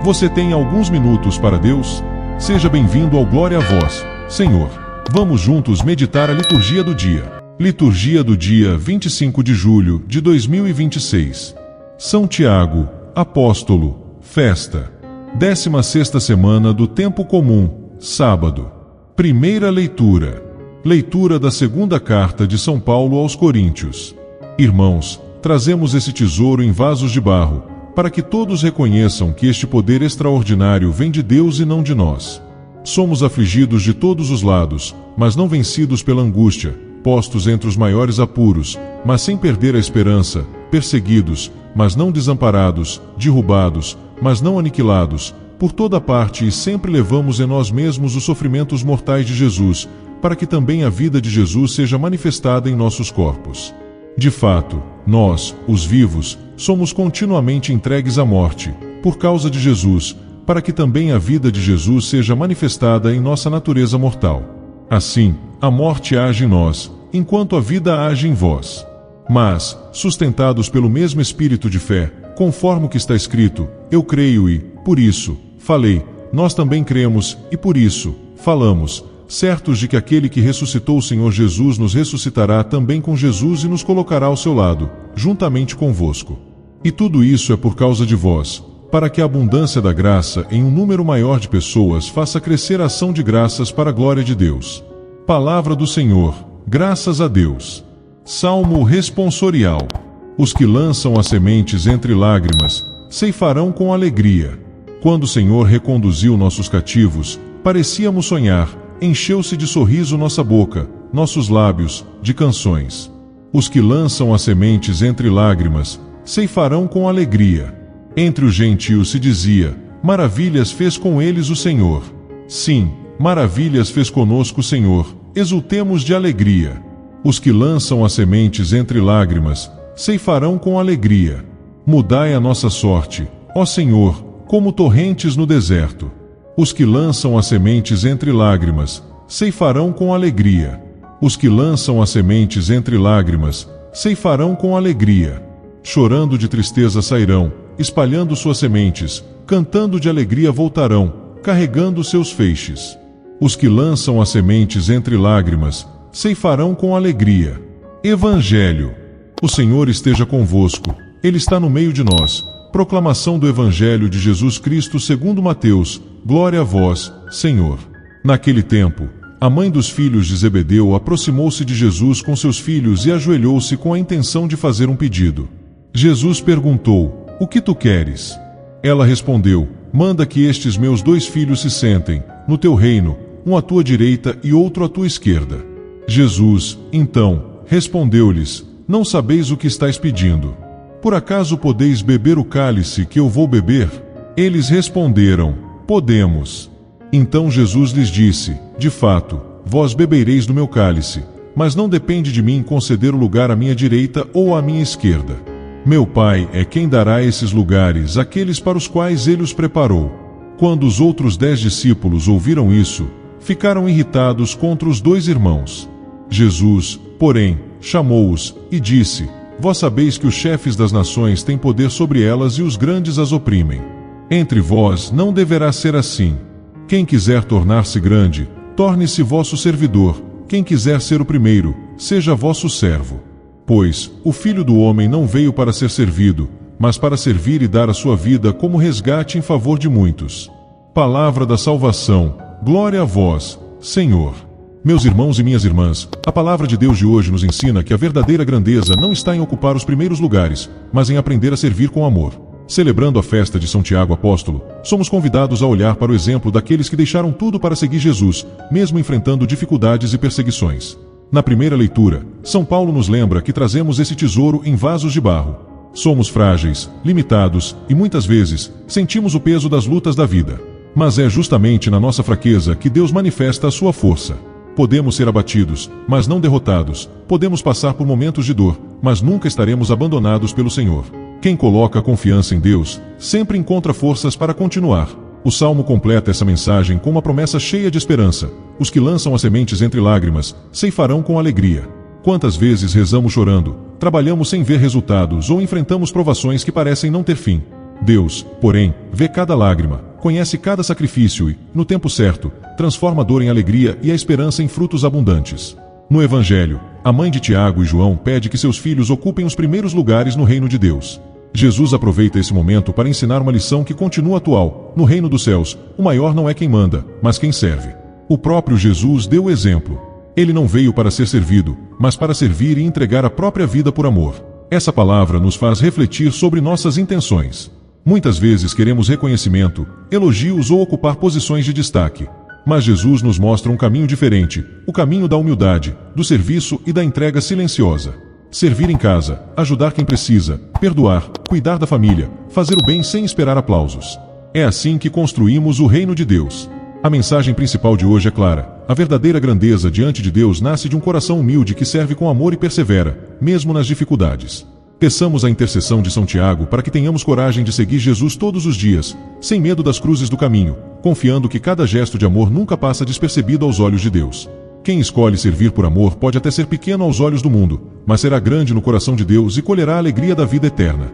Você tem alguns minutos para Deus? Seja bem-vindo ao Glória a Vós, Senhor. Vamos juntos meditar a liturgia do dia. Liturgia do dia 25 de julho de 2026. São Tiago, Apóstolo, festa. 16ª semana do Tempo Comum, sábado. Primeira leitura. Leitura da segunda carta de São Paulo aos Coríntios. Irmãos, trazemos esse tesouro em vasos de barro, para que todos reconheçam que este poder extraordinário vem de Deus e não de nós. Somos afligidos de todos os lados, mas não vencidos pela angústia, postos entre os maiores apuros, mas sem perder a esperança, perseguidos, mas não desamparados, derrubados, mas não aniquilados, por toda parte, e sempre levamos em nós mesmos os sofrimentos mortais de Jesus, para que também a vida de Jesus seja manifestada em nossos corpos. De fato, nós, os vivos, somos continuamente entregues à morte, por causa de Jesus, para que também a vida de Jesus seja manifestada em nossa natureza mortal. Assim, a morte age em nós, enquanto a vida age em vós. Mas, sustentados pelo mesmo espírito de fé, conforme o que está escrito, eu creio e, por isso, falei, nós também cremos, e por isso, falamos, certos de que aquele que ressuscitou o Senhor Jesus nos ressuscitará também com Jesus e nos colocará ao seu lado, juntamente convosco. E tudo isso é por causa de vós, para que a abundância da graça em um número maior de pessoas faça crescer a ação de graças para a glória de Deus. Palavra do Senhor, graças a Deus. Salmo responsorial. Os que lançam as sementes entre lágrimas, ceifarão com alegria. Quando o Senhor reconduziu nossos cativos, parecíamos sonhar, encheu-se de sorriso nossa boca, nossos lábios, de canções. Os que lançam as sementes entre lágrimas, ceifarão com alegria. Entre os gentios se dizia, maravilhas fez com eles o Senhor. Sim, maravilhas fez conosco o Senhor, exultemos de alegria. Os que lançam as sementes entre lágrimas, ceifarão com alegria. Mudai a nossa sorte, ó Senhor, como torrentes no deserto. Os que lançam as sementes entre lágrimas, ceifarão com alegria. Os que lançam as sementes entre lágrimas, ceifarão com alegria. Chorando de tristeza sairão, espalhando suas sementes, cantando de alegria voltarão, carregando seus feixes. Os que lançam as sementes entre lágrimas, ceifarão com alegria. Evangelho. O Senhor esteja convosco, Ele está no meio de nós. Proclamação do Evangelho de Jesus Cristo segundo Mateus. Glória a vós, Senhor. Naquele tempo, a mãe dos filhos de Zebedeu aproximou-se de Jesus com seus filhos e ajoelhou-se com a intenção de fazer um pedido. Jesus perguntou, o que tu queres? Ela respondeu, manda que estes meus 2 filhos se sentem, no teu reino, um à tua direita e outro à tua esquerda. Jesus, então, respondeu-lhes, não sabeis o que estáis pedindo. Por acaso podeis beber o cálice que eu vou beber? Eles responderam, podemos. Então Jesus lhes disse, de fato, vós bebereis do meu cálice, mas não depende de mim conceder o lugar à minha direita ou à minha esquerda. Meu Pai é quem dará esses lugares àqueles para os quais ele os preparou. Quando os outros 10 discípulos ouviram isso, ficaram irritados contra os 2 irmãos. Jesus, porém, chamou-os e disse, vós sabeis que os chefes das nações têm poder sobre elas e os grandes as oprimem. Entre vós não deverá ser assim. Quem quiser tornar-se grande, torne-se vosso servidor. Quem quiser ser o primeiro, seja vosso servo. Pois, o Filho do Homem não veio para ser servido, mas para servir e dar a sua vida como resgate em favor de muitos. Palavra da salvação. Glória a vós, Senhor. Meus irmãos e minhas irmãs, a palavra de Deus de hoje nos ensina que a verdadeira grandeza não está em ocupar os primeiros lugares, mas em aprender a servir com amor. Celebrando a festa de São Tiago Apóstolo, somos convidados a olhar para o exemplo daqueles que deixaram tudo para seguir Jesus, mesmo enfrentando dificuldades e perseguições. Na primeira leitura, São Paulo nos lembra que trazemos esse tesouro em vasos de barro. Somos frágeis, limitados e muitas vezes sentimos o peso das lutas da vida. Mas é justamente na nossa fraqueza que Deus manifesta a sua força. Podemos ser abatidos, mas não derrotados. Podemos passar por momentos de dor, mas nunca estaremos abandonados pelo Senhor. Quem coloca confiança em Deus, sempre encontra forças para continuar. O Salmo completa essa mensagem com uma promessa cheia de esperança. Os que lançam as sementes entre lágrimas, ceifarão com alegria. Quantas vezes rezamos chorando, trabalhamos sem ver resultados ou enfrentamos provações que parecem não ter fim. Deus, porém, vê cada lágrima, conhece cada sacrifício e, no tempo certo, transforma a dor em alegria e a esperança em frutos abundantes. No Evangelho, a mãe de Tiago e João pede que seus filhos ocupem os primeiros lugares no reino de Deus. Jesus aproveita esse momento para ensinar uma lição que continua atual. No reino dos céus, o maior não é quem manda, mas quem serve. O próprio Jesus deu o exemplo. Ele não veio para ser servido, mas para servir e entregar a própria vida por amor. Essa palavra nos faz refletir sobre nossas intenções. Muitas vezes queremos reconhecimento, elogios ou ocupar posições de destaque. Mas Jesus nos mostra um caminho diferente, o caminho da humildade, do serviço e da entrega silenciosa. Servir em casa, ajudar quem precisa, perdoar, cuidar da família, fazer o bem sem esperar aplausos. É assim que construímos o reino de Deus. A mensagem principal de hoje é clara. A verdadeira grandeza diante de Deus nasce de um coração humilde que serve com amor e persevera, mesmo nas dificuldades. Peçamos a intercessão de São Tiago para que tenhamos coragem de seguir Jesus todos os dias, sem medo das cruzes do caminho, confiando que cada gesto de amor nunca passa despercebido aos olhos de Deus. Quem escolhe servir por amor pode até ser pequeno aos olhos do mundo, mas será grande no coração de Deus e colherá a alegria da vida eterna.